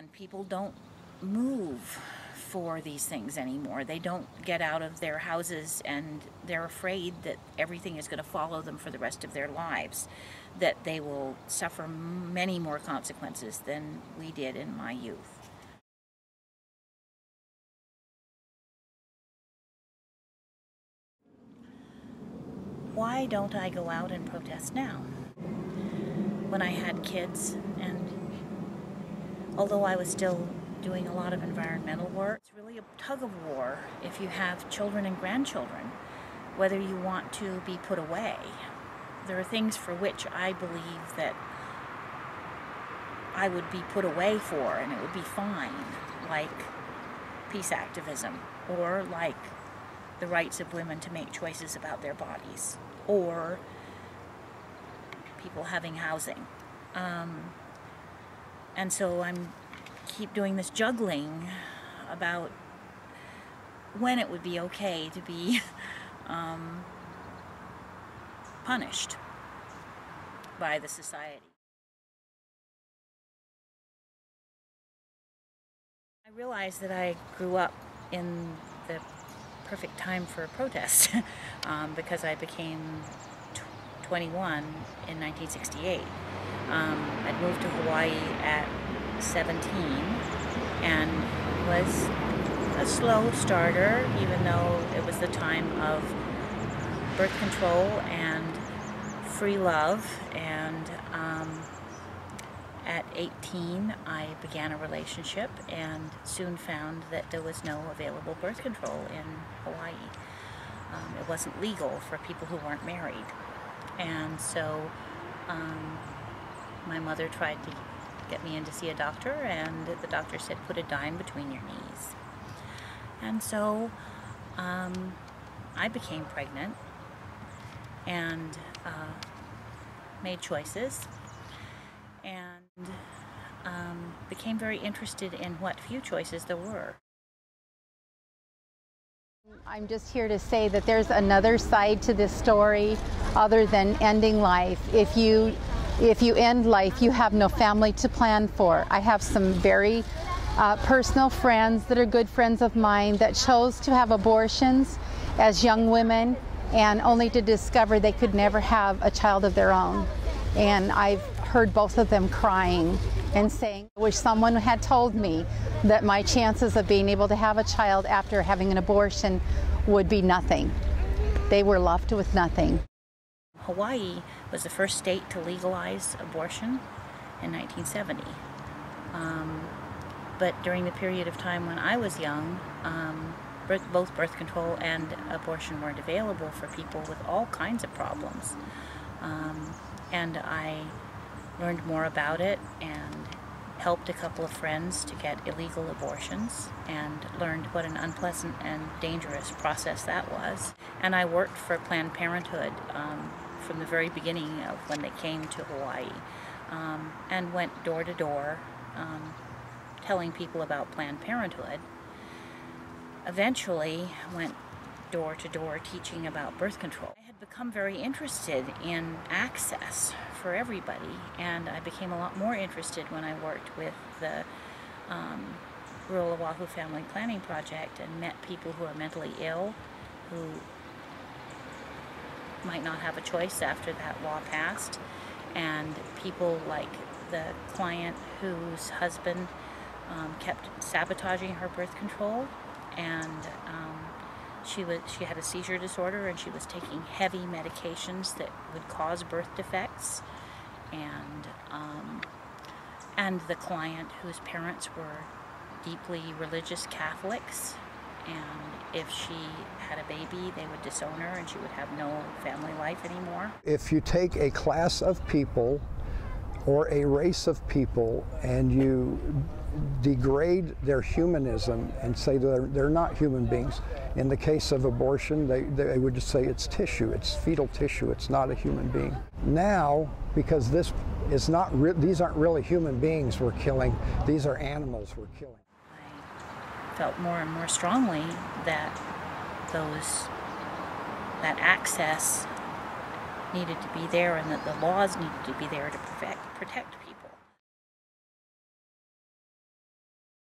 And people don't move for these things anymore. They don't get out of their houses, and they're afraid that everything is going to follow them for the rest of their lives, that they will suffer many more consequences than we did in my youth. Why don't I go out and protest now? When I had kids, and although I was still doing a lot of environmental work, it's really a tug of war if you have children and grandchildren, whether you want to be put away. There are things for which I believe that I would be put away for and it would be fine, like peace activism, or like the rights of women to make choices about their bodies, or people having housing. And so I'm keep doing this juggling about when it would be okay to be punished by the society. I realized that I grew up in the perfect time for a protest because I became 21 in 1968. I'd moved to Hawaii at 17 and was a slow starter, even though it was the time of birth control and free love. And at 18 I began a relationship and soon found that there was no available birth control in Hawaii. It wasn't legal for people who weren't married. And so my mother tried to get me in to see a doctor, and the doctor said, put a dime between your knees. And so I became pregnant and made choices, and became very interested in what few choices there were. I'm just here to say that there's another side to this story other than ending life. If you end life, you have no family to plan for. I have some very personal friends that are good friends of mine that chose to have abortions as young women, and only to discover they could never have a child of their own. And I've heard both of them crying and saying, I wish someone had told me that my chances of being able to have a child after having an abortion would be nothing. They were left with nothing. Hawaii was the first state to legalize abortion in 1970. But during the period of time when I was young, both birth control and abortion weren't available for people with all kinds of problems. And I learned more about it and helped a couple of friends to get illegal abortions, and learned what an unpleasant and dangerous process that was. And I worked for Planned Parenthood from the very beginning of when they came to Hawaii, and went door to door telling people about Planned Parenthood. Eventually went door to door teaching about birth control. I had become very interested in access for everybody, and I became a lot more interested when I worked with the Rural Oahu Family Planning Project and met people who are mentally ill, who might not have a choice after that law passed, and people like the client whose husband kept sabotaging her birth control, and she had a seizure disorder, and she was taking heavy medications that would cause birth defects, and the client whose parents were deeply religious Catholics, and if she had a baby they would disown her and she would have no family life anymore. If you take a class of people or a race of people and you degrade their humanism and say they're not human beings. In the case of abortion, they would just say it's tissue, it's fetal tissue, it's not a human being. Now, because this is not, these aren't really human beings we're killing, these are animals we're killing. I felt more and more strongly that that access needed to be there, and that the laws needed to be there to protect